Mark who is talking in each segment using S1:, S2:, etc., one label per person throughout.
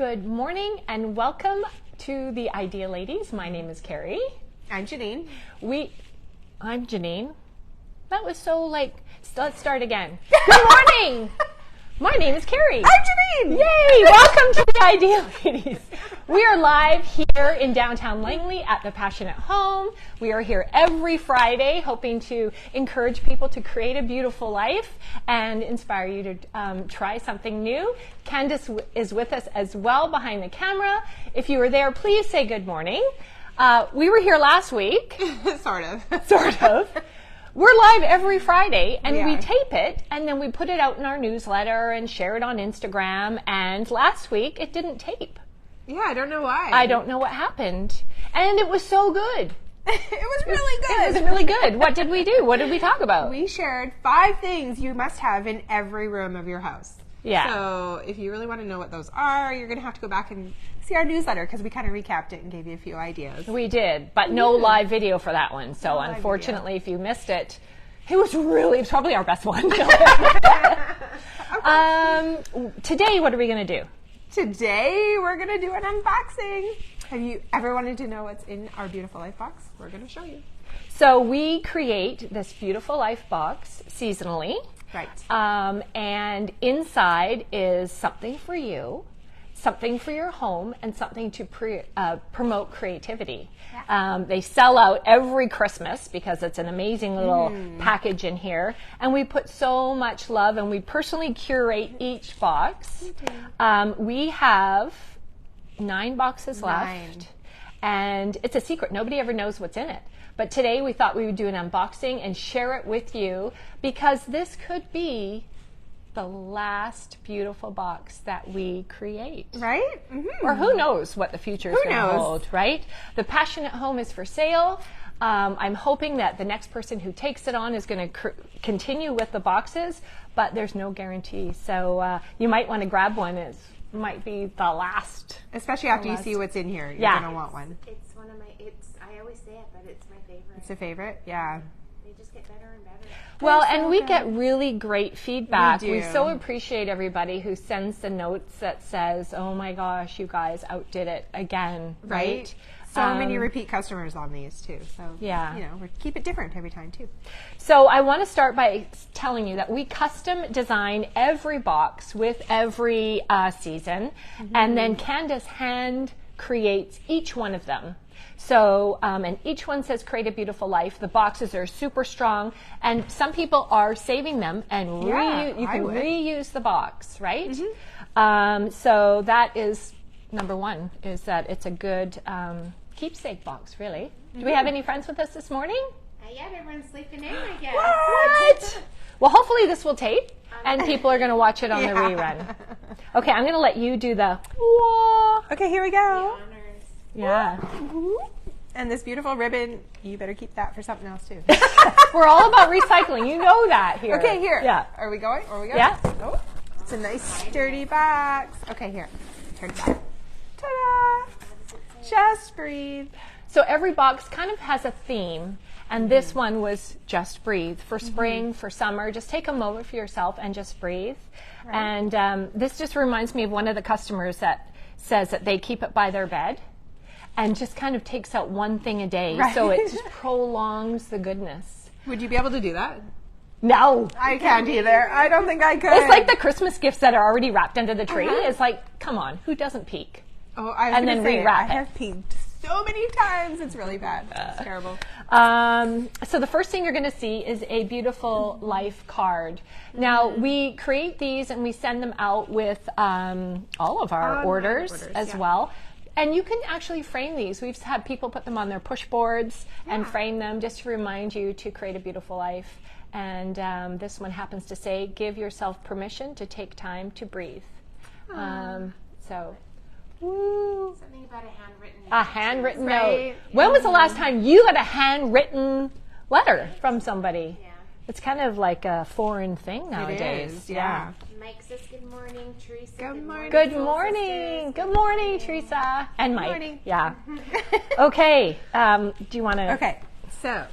S1: Good morning and welcome to the Idea Ladies. My name is Carrie.
S2: I'm Janine.
S1: I'm Janine. That was so let's start again. Good morning. My name is Carrie.
S2: I'm Janine.
S1: Yay! Welcome to the Idea Ladies. We are live here in downtown Langley at the Passionate Home. We are here every Friday hoping to encourage people to create a beautiful life and inspire you to try something new. Candace is with us as well behind the camera. If you were there, please say good morning. We were here last week.
S2: Sort of.
S1: Sort of. We're live every Friday, and we tape it, and then we put it out in our newsletter and share it on Instagram. And last week, it didn't tape.
S2: Yeah, I don't know why.
S1: I don't know what happened. And it was so good.
S2: It was really good.
S1: It was really good. What did we do? What did we talk about?
S2: We shared 5 things you must have in every room of your house.
S1: Yeah.
S2: So if you really want to know what those are, you're going to have to go back and see our newsletter because we kind of recapped it and gave you a few ideas.
S1: We did, but no live video for that one. So unfortunately, if you missed it, it's probably our best one. Today, what are we going to do?
S2: Today, we're going to do an unboxing. Have you ever wanted to know what's in our Beautiful Life box? We're going to show you.
S1: So we create this Beautiful Life box seasonally.
S2: Right.
S1: And inside is something for you, something for your home, and something to promote creativity. Yeah. They sell out every Christmas because it's an amazing little package in here. And we put so much love, and we personally curate each box. We have 9 boxes left. And it's a secret. Nobody ever knows what's in it. But today we thought we would do an unboxing and share it with you because this could be the last beautiful box that we create.
S2: Right? Mm-hmm.
S1: Or who knows what the future is going to hold, right? The Passionate Home is for sale. I'm hoping that the next person who takes it on is going to continue with the boxes, but there's no guarantee. So you might want to grab one. It might be the last.
S2: Especially after you see what's in here. You're going to want one.
S3: It's one of my, I always say it, but it's my favorite.
S2: It's a favorite? Yeah.
S3: They just get better and better.
S1: Well, and we get really great feedback. We so appreciate everybody who sends the notes that says, oh my gosh, you guys outdid it again, right?
S2: So many repeat customers on these too. So, we keep it different every time too.
S1: So I want to start by telling you that we custom design every box with every season, and then Candace hand creates each one of them. So, and each one says create a beautiful life. The boxes are super strong, and some people are saving them, and you can reuse the box, right? So that is number one, is that it's a good keepsake box, really. Do we have any friends with us this morning?
S3: Yeah, everyone's sleeping in, I guess.
S1: What? Well, hopefully this will tape, and people are going to watch it on the rerun. Okay, I'm going to let you do the whoa.
S2: Okay, here we go.
S1: Yeah.
S2: And this beautiful ribbon, you better keep that for something else too.
S1: We're all about recycling. You know that here.
S2: Okay, here.
S1: Yeah.
S2: Are we going?
S1: Yeah.
S2: Oh, it's a nice sturdy box. Okay, here. Turn it back. Ta-da! Just breathe.
S1: So every box kind of has a theme, and this one was just breathe. For spring, for summer, just take a moment for yourself and just breathe. Right. And this just reminds me of one of the customers that says that they keep it by their bed and just kind of takes out one thing a day. Right. So it just prolongs the goodness.
S2: Would you be able to do that?
S1: No.
S2: I can't either. I don't think I could.
S1: It's like the Christmas gifts that are already wrapped under the tree. It's like, come on, who doesn't peek?
S2: Oh, I was
S1: and then rewrap it.
S2: I have peeked so many times. It's really bad. It's terrible.
S1: So the first thing you're going to see is a Beautiful Life card. Now, we create these and we send them out with all of our orders as well. And you can actually frame these. We've had people put them on their push boards and frame them just to remind you to create a beautiful life. And this one happens to say, give yourself permission to take time to breathe.
S3: Woo. Something about
S1: a handwritten note. When was the last time you got a handwritten letter from somebody? Yeah. It's kind of like a foreign thing nowadays.
S2: It is, yeah.
S3: Mike says good morning, Teresa.
S2: Good morning.
S1: Good morning. Good morning, Teresa. And Mike.
S2: Good morning.
S1: Yeah. Okay. Do you want to?
S2: Okay. So,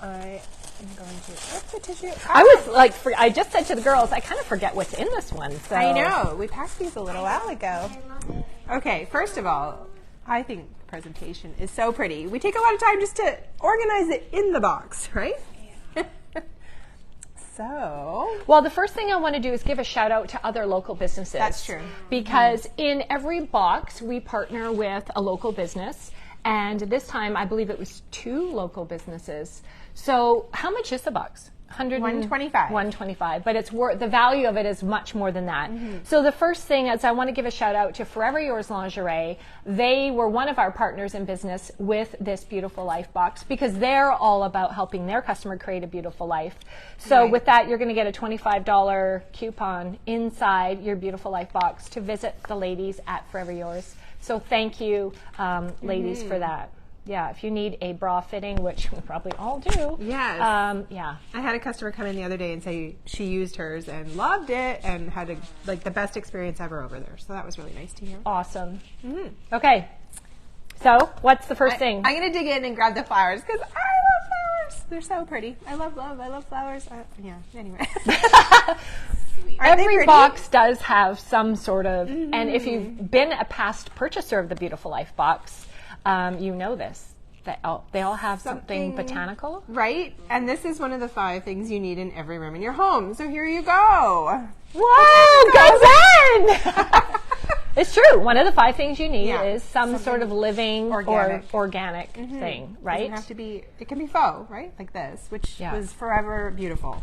S2: I I'm going to flip the tissue.
S1: I was like, I just said to the girls, I kind of forget what's in this one. So.
S2: I know. We packed these a little while ago.
S3: I love it.
S2: Okay, first of all, I think the presentation is so pretty. We take a lot of time just to organize it in the box, right? Yeah. So,
S1: well, the first thing I want to do is give a shout out to other local businesses.
S2: That's true.
S1: Because in every box, we partner with a local business. And this time, I believe it was 2 local businesses. So how much is the box?
S2: $125.
S1: $125, but it's the value of it is much more than that. So the first thing is I want to give a shout out to Forever Yours Lingerie. They were one of our partners in business with this Beautiful Life box because they're all about helping their customer create a beautiful life. So with that, you're going to get a $25 coupon inside your Beautiful Life box to visit the ladies at Forever Yours. So thank you, ladies, for that. Yeah, if you need a bra fitting, which we probably all do.
S2: yes.
S1: Yeah.
S2: I had a customer come in the other day and say she used hers and loved it and had the best experience ever over there. So that was really nice to hear.
S1: Awesome. Okay. So what's the first thing?
S2: I'm going to dig in and grab the flowers because I love flowers. They're so pretty. I love love. I love flowers. Yeah, anyway.
S1: Every box does have some sort of, and if you've been a past purchaser of the Beautiful Life box, you know this. They all have something botanical.
S2: Right? And this is one of the 5 things you need in every room in your home. So here you go.
S1: Whoa, go It's true. One of the 5 things you need is some sort of living
S2: organic.
S1: or organic thing, right?
S2: It doesn't have to be, it can be faux, right? Like this, which was forever beautiful.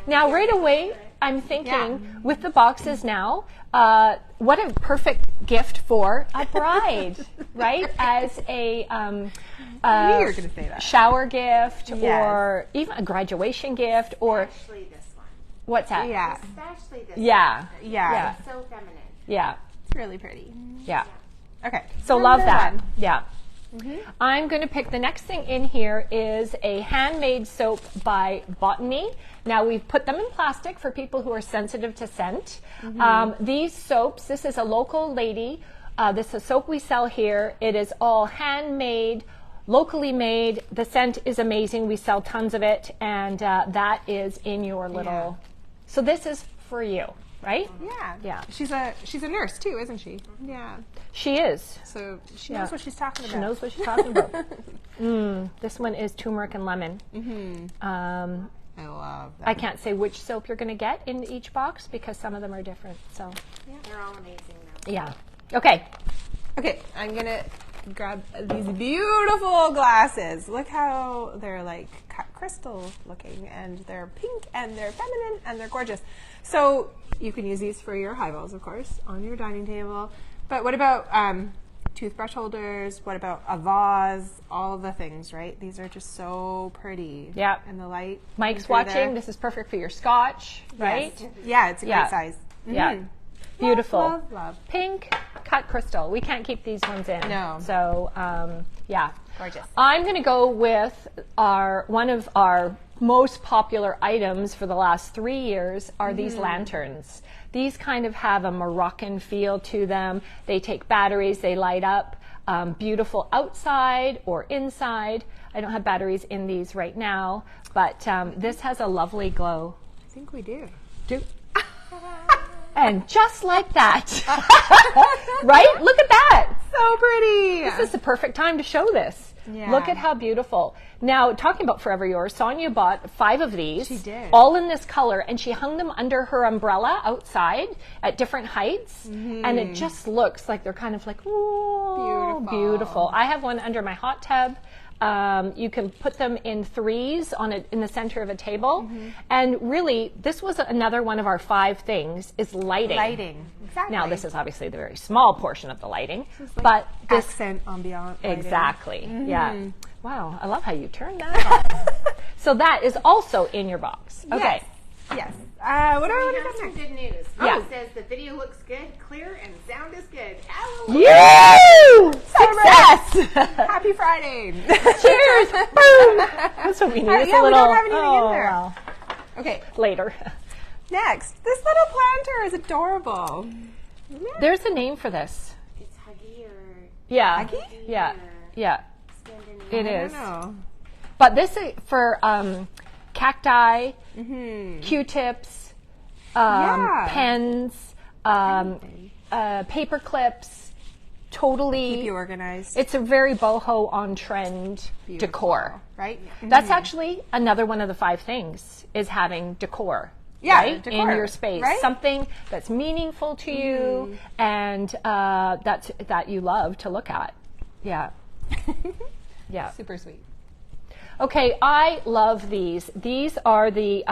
S1: Now, right away, I'm thinking with the boxes now, what a perfect gift for a bride, right? As a
S2: I knew you were going to say that.
S1: shower gift or even a graduation gift or
S3: Especially this one.
S1: what's that?
S2: Yeah.
S3: Especially this
S1: Yeah.
S3: one.
S2: Yeah.
S3: It's so feminine.
S1: Yeah.
S2: It's really pretty.
S1: Yeah.
S2: Okay.
S1: So love
S2: Number
S1: that.
S2: 1.
S1: Yeah. I'm going to pick the next thing in here is a handmade soap by Botany. Now we've put them in plastic for people who are sensitive to scent. These soaps, this is a local lady. This is a soap we sell here. It is all handmade, locally made. The scent is amazing. We sell tons of it, and that is in your little. So this is for you, right?
S2: Yeah.
S1: Yeah.
S2: She's a nurse too, isn't she? Yeah.
S1: She is.
S2: So she knows what she's talking about.
S1: She knows what she's talking about. This one is turmeric and lemon.
S2: I love that.
S1: I can't say which soap you're going to get in each box because some of them are different. So,
S3: They're all amazing though.
S1: yeah. Okay.
S2: Okay, I'm gonna grab these beautiful glasses. Look how they're like cut crystal looking, and they're pink, and they're feminine, and they're gorgeous. So you can use these for your highballs, of course, on your dining table. But what about toothbrush holders? What about a vase? All the things, right? These are just so pretty.
S1: Yeah.
S2: And the light.
S1: Mike's
S2: through
S1: watching.
S2: there.
S1: This is perfect for your scotch, right?
S2: Yes. Yeah, it's a
S1: Yeah.
S2: great size.
S1: Yeah. Beautiful.
S2: Love, love.
S1: Pink cut crystal. We can't keep these ones in.
S2: No.
S1: So, yeah.
S2: Gorgeous.
S1: I'm going to go with one of our most popular items for the last 3 years are these lanterns. These kind of have a Moroccan feel to them. They take batteries, they light up. Beautiful outside or inside. I don't have batteries in these right now, but this has a lovely glow.
S2: I think we do.
S1: And just like that, right? Look at that.
S2: So pretty.
S1: This is the perfect time to show this.
S2: Yeah.
S1: Look at how beautiful. Now, talking about Forever Yours, Sonia bought 5 of these.
S2: She did.
S1: All in this color, and she hung them under her umbrella outside at different heights, and it just looks like they're kind of like, whoa, beautiful. I have one under my hot tub. You can put them in 3s in the center of a table. And really, this was another one of our 5 things, is lighting.
S2: Lighting. Exactly.
S1: Now, this is obviously the very small portion of the lighting, but this
S2: accent ambient lighting.
S1: exactly, yeah. Wow, I love how you turned that on. So that is also in your box. Okay.
S2: Yes. What do I
S3: We
S2: want to
S3: have
S2: go
S3: some
S2: next?
S3: good news.
S1: Yeah.
S3: It says the video looks good, clear, and sound is good. Hallelujah.
S1: Woo! Success!
S2: Happy Friday.
S1: Cheers! Boom! That's what we need. It's
S2: yeah,
S1: a
S2: we
S1: little,
S2: don't have anything in there.
S1: well,
S2: Okay.
S1: later.
S2: Next, this little planter is adorable.
S1: There's a name for this.
S3: It's Huggy or
S1: Yeah.
S2: Huggy?
S1: Yeah. Yeah.
S3: Scandinavian.
S1: It
S2: I
S1: is.
S2: don't know.
S1: But this is for cacti, Q-tips, pens, paper clips, totally.
S2: Keep you organized.
S1: It's a very boho on-trend decor.
S2: Right?
S1: That's actually another one of the 5 things is having decor.
S2: Yeah,
S1: right?
S2: decor,
S1: In your space.
S2: right?
S1: Something that's meaningful to you and that you love to look at. Yeah. Yeah.
S2: Super sweet.
S1: Okay, I love these. These are the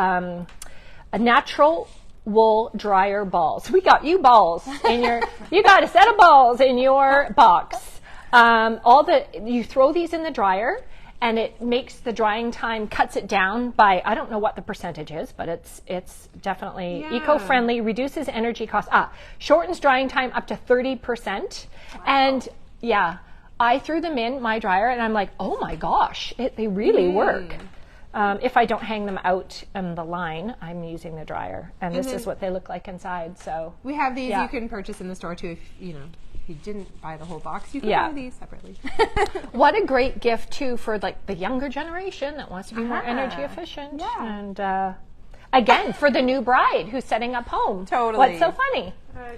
S1: natural wool dryer balls. We got you balls in your. You got a set of balls in your box. You throw these in the dryer, and it makes the drying time, cuts it down by, I don't know what the percentage is, but it's definitely eco-friendly, reduces energy costs. Shortens drying time up to 30%. Wow. And yeah. I threw them in my dryer, and I'm like, oh my gosh, they really work. If I don't hang them out on the line, I'm using the dryer, and this is what they look like inside. So
S2: we have these you can purchase in the store too. If you didn't buy the whole box, you can buy these separately.
S1: What a great gift too for like the younger generation that wants to be more energy efficient. Yeah. And again, for the new bride who's setting up home.
S2: Totally.
S1: What's so funny?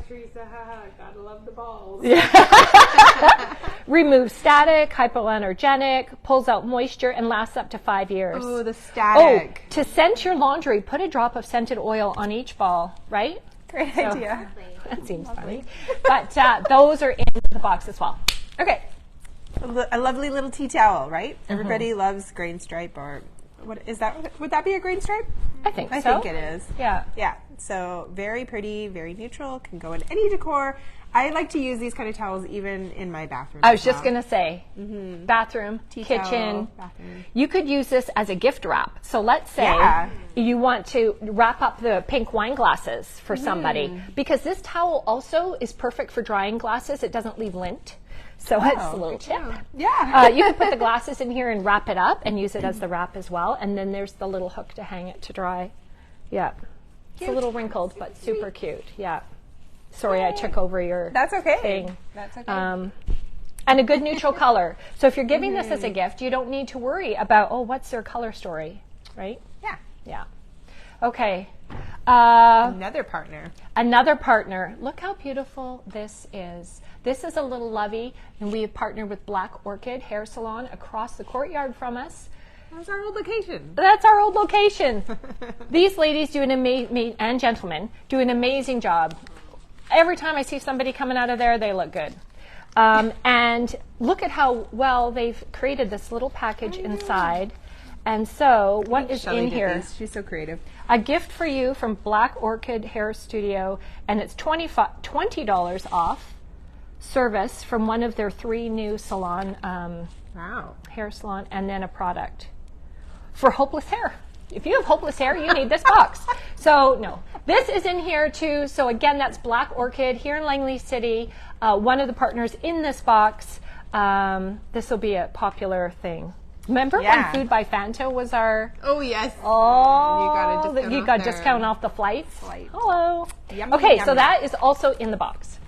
S3: Teresa, gotta love the balls.
S1: Yeah. Removes static, hypoallergenic, pulls out moisture, and lasts up to 5 years.
S2: Oh, the static.
S1: Oh, to scent your laundry, put a drop of scented oil on each ball, right?
S2: Great idea.
S1: That seems funny. But those are in the box as well.
S2: Okay. A lovely little tea towel, right? Everybody loves grain stripe, or what is that? Would that be a grain stripe?
S1: I think so.
S2: I think it is.
S1: Yeah.
S2: Yeah. So very pretty, very neutral, can go in any decor. I like to use these kind of towels even in my bathroom.
S1: I was just going to say, bathroom, kitchen.
S2: Towel, bathroom.
S1: You could use this as a gift wrap. So let's say you want to wrap up the pink wine glasses for somebody. Because this towel also is perfect for drying glasses. It doesn't leave lint. So it's a little tip.
S2: Yeah.
S1: You can put the glasses in here and wrap it up and use it as the wrap as well. And then there's the little hook to hang it to dry. Yeah. It's a little wrinkled, but super cute. Yeah. Sorry, I took over your thing.
S2: That's okay.
S1: And a good neutral color. So if you're giving this as a gift, you don't need to worry about, what's their color story, right?
S2: Yeah.
S1: Yeah. Okay.
S2: Another partner.
S1: Another partner. Look how beautiful this is. This is a little lovey, and we have partnered with Black Orchid Hair Salon across the courtyard from us.
S2: That's our old location.
S1: That's our old location. These ladies do and gentlemen do an amazing job. Every time I see somebody coming out of there, they look good. And look at how well they've created this little package inside. And so what is in here?
S2: She's so creative.
S1: A gift for you from Black Orchid Hair Studio, and it's $20 off service from one of their 3 new salon hair salon, and then a product for hopeless hair. If you have hopeless hair, you need this box. So no, this is in here too. So again, that's Black Orchid here in Langley City, one of the partners in this box. This will be a popular thing. Remember when Food by Fanta was our...
S2: Oh, yes.
S1: Oh, you got a discount off the flights? Hello.
S2: Yummy,
S1: okay,
S2: yummy.
S1: So that is also in the box.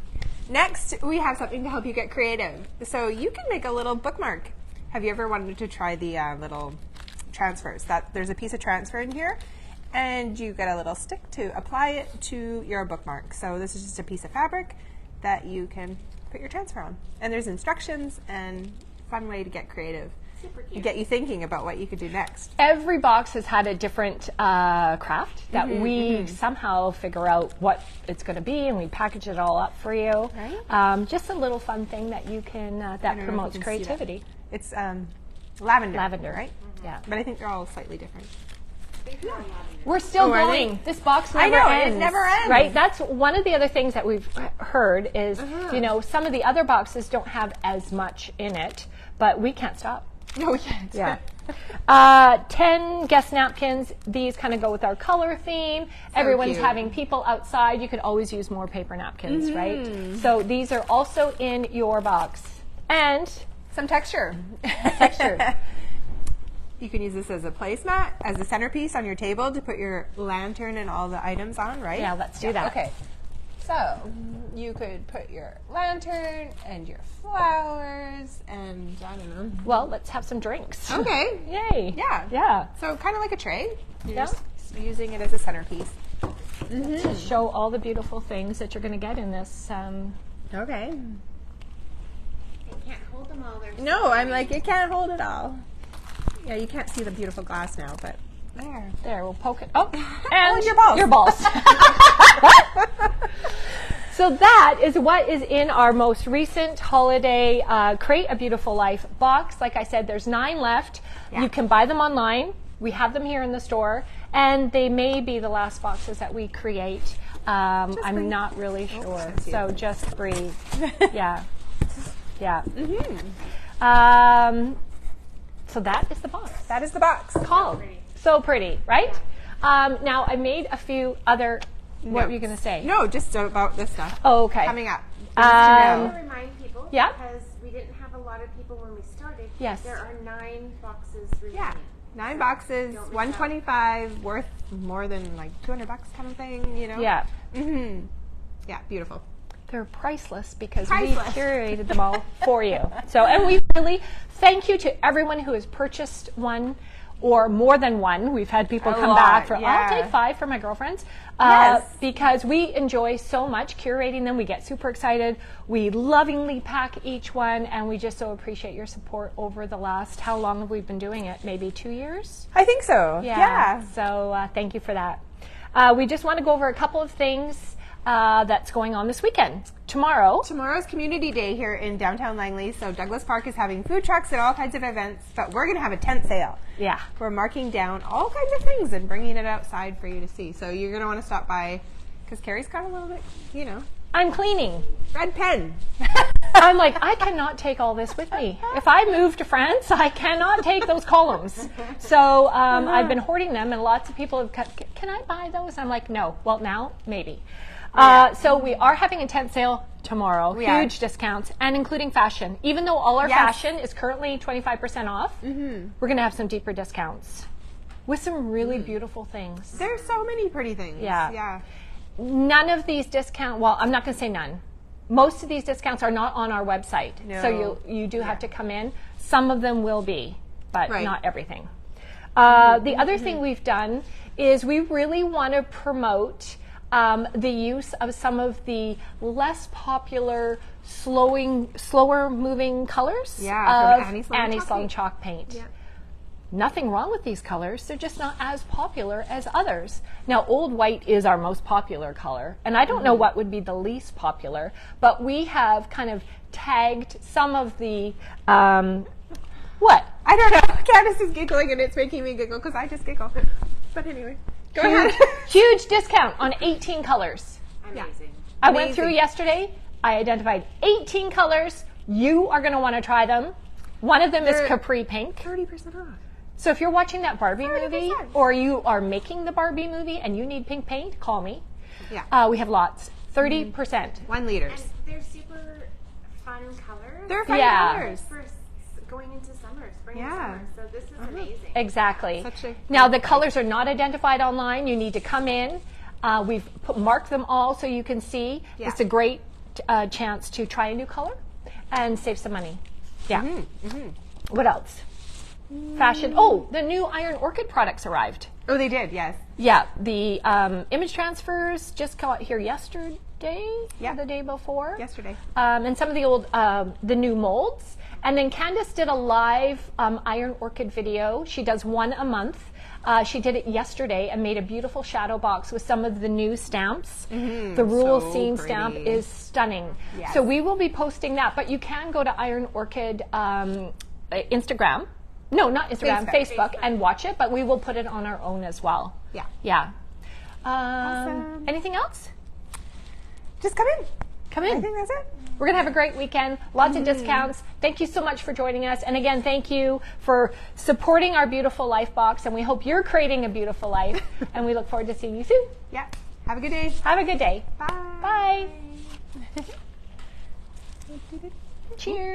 S2: Next, we have something to help you get creative. So you can make a little bookmark. Have you ever wanted to try the little transfers? There's a piece of transfer in here, and you get a little stick to apply it to your bookmark. So this is just a piece of fabric that you can put your transfer on. And there's instructions and fun way to get creative.
S3: Super cute.
S2: Get you thinking about what you could do next.
S1: Every box has had a different craft that we somehow figure out what it's going to be, and we package it all up for you.
S2: Right.
S1: Just a little fun thing that you can that promotes creativity.
S2: It's lavender.
S1: Lavender,
S2: right?
S1: Yeah.
S2: But I think they're all slightly different.
S1: We're still
S2: are
S1: going. This box
S2: I
S1: never
S2: know,
S1: ends.
S2: it never ends.
S1: Right? That's one of the other things that we've heard is, some of the other boxes don't have as much in it, but we can't stop.
S2: No, we can't.
S1: Yeah. 10 guest napkins. These kind of go with our color theme. Everyone's
S2: cute.
S1: having people outside. You could always use more paper napkins, right? So these are also in your box. And
S2: some texture. You can use this as a placemat, as a centerpiece on your table to put your lantern and all the items on, right?
S1: Yeah, let's do that.
S2: Okay. So you could put your lantern and your flowers and I don't know.
S1: Well, let's have some drinks.
S2: Okay.
S1: Yay.
S2: Yeah.
S1: Yeah.
S2: So kind of like a tray. You're
S1: Yeah.
S2: just using it as a centerpiece.
S1: To show all the beautiful things that you're going to get in this.
S2: Okay.
S3: You can't hold them all. They're
S2: No, I'm like, you can't hold it all. Yeah, you can't see the beautiful glass now, but
S1: There, we'll poke it. Oh, and
S2: your balls.
S1: Your balls. So that is what is in our most recent holiday Create a Beautiful Life box. Like I said, there's 9 left.
S2: Yeah.
S1: You can buy them online. We have them here in the store, and they may be the last boxes that we create. I'm
S2: breathe.
S1: not really sure.
S2: that's you.
S1: So just breathe. Yeah. Yeah. So that is the box.
S2: that is the box.
S1: Called. So pretty, right? Now, I made a few other. What were you going to say?
S2: No, just about this stuff
S1: Oh, okay.
S2: coming up.
S3: I want to remind people,
S1: Yeah.
S3: because we didn't have a lot of people when we started.
S1: Yes.
S3: There are 9 boxes remaining.
S2: Yeah. 9 boxes,
S3: Don't miss
S2: $125, worth more than like $200 kind of thing, you know?
S1: Yeah.
S2: Yeah, beautiful.
S1: They're priceless because
S2: Priceless.
S1: we curated them all for you. So, and we really thank you to everyone who has purchased one or more than one. We've had people come
S2: lot,
S1: back for,
S2: yeah.
S1: I'll take 5 for my girlfriends.
S2: Yes.
S1: Because we enjoy so much curating them. We get super excited. We lovingly pack each one, and we just so appreciate your support over the last, how long have we been doing it? Maybe 2 years?
S2: I think so. Yeah.
S1: So thank you for that. We just want to go over a couple of things that's going on this weekend.
S2: Tomorrow's Community Day here in downtown Langley. So Douglas Park is having food trucks and all kinds of events, but we're going to have a tent sale.
S1: Yeah.
S2: We're marking down all kinds of things and bringing it outside for you to see. So you're going to want to stop by because Carrie's got a little bit, you know,
S1: I'm cleaning.
S2: red pen.
S1: I'm like, I cannot take all this with me. If I move to France, I cannot take those columns. So I've been hoarding them, and lots of people have cut, can I buy those? I'm like, no. Well, now, maybe. So we are having a tent sale tomorrow.
S2: We are.
S1: Huge discounts, and including fashion. Even though all our
S2: Yes.
S1: fashion is currently 25% off, we're going to have some deeper discounts with some really beautiful things.
S2: There's so many pretty things.
S1: Yeah.
S2: Yeah.
S1: None of these discounts, well, I'm not going to say none. Most of these discounts are not on our website.
S2: No.
S1: So you do have to come in. Some of them will be, but
S2: Right.
S1: not everything. The other thing we've done is we really want to promote the use of some of the less popular, slower moving colors
S2: Yeah,
S1: of
S2: from Annie Sloan
S1: Annie
S2: chalk
S1: Sloan
S2: paint.
S1: chalk paint.
S2: Yeah.
S1: Nothing wrong with these colors. They're just not as popular as others. Now, Old White is our most popular color, and I don't know what would be the least popular, but we have kind of tagged some of the, what?
S2: I don't know. Candace is giggling and it's making me giggle because I just giggle. But anyway, go ahead.
S1: Huge discount on 18 colors.
S3: Amazing.
S1: I went
S2: Amazing.
S1: through yesterday. I identified 18 colors. You are going to want to try them. One of them is
S2: They're-
S1: Capri Pink.
S2: 30% off.
S1: So if you're watching that Barbie movie
S2: 30%.
S1: or you are making the Barbie movie and you need pink paint, call me.
S2: Yeah.
S1: We have lots. 30%.
S2: 1 liters.
S3: And they're super fun colors.
S2: They're fun
S1: Yeah.
S2: colors.
S3: for going into summer, spring and
S2: Yeah.
S3: summer. So this is amazing.
S1: Exactly.
S2: Such a-
S1: Now the colors are not identified online. You need to come in. We've marked them all so you can see.
S2: Yeah.
S1: It's a great chance to try a new color and save some money. Yeah. What else? Fashion. Oh, the new Iron Orchid products arrived.
S2: Oh, they did, yes.
S1: Yeah, the image transfers just got here yesterday,
S2: Yeah.
S1: or the day before.
S2: Yesterday.
S1: And some of the old, the new molds. And then Candace did a live Iron Orchid video. She does one a month. She did it yesterday and made a beautiful shadow box with some of the new stamps. The Rural
S2: so
S1: Scene
S2: pretty.
S1: stamp is stunning.
S2: Yes.
S1: So we will be posting that, but you can go to Iron Orchid Instagram. No, not Instagram, Facebook, and watch it, but we will put it on our own as well.
S2: Yeah.
S1: Yeah.
S2: Awesome.
S1: Anything else?
S2: Just come in.
S1: Come
S2: I
S1: in.
S2: think that's it.
S1: We're going to have a great weekend, lots of discounts. Thank you so much for joining us. And again, thank you for supporting our Beautiful Life box. And we hope you're creating a beautiful life. And we look forward to seeing you soon.
S2: Yeah. Have a good day.
S1: Have a good day.
S2: Bye.
S1: Bye. Cheers.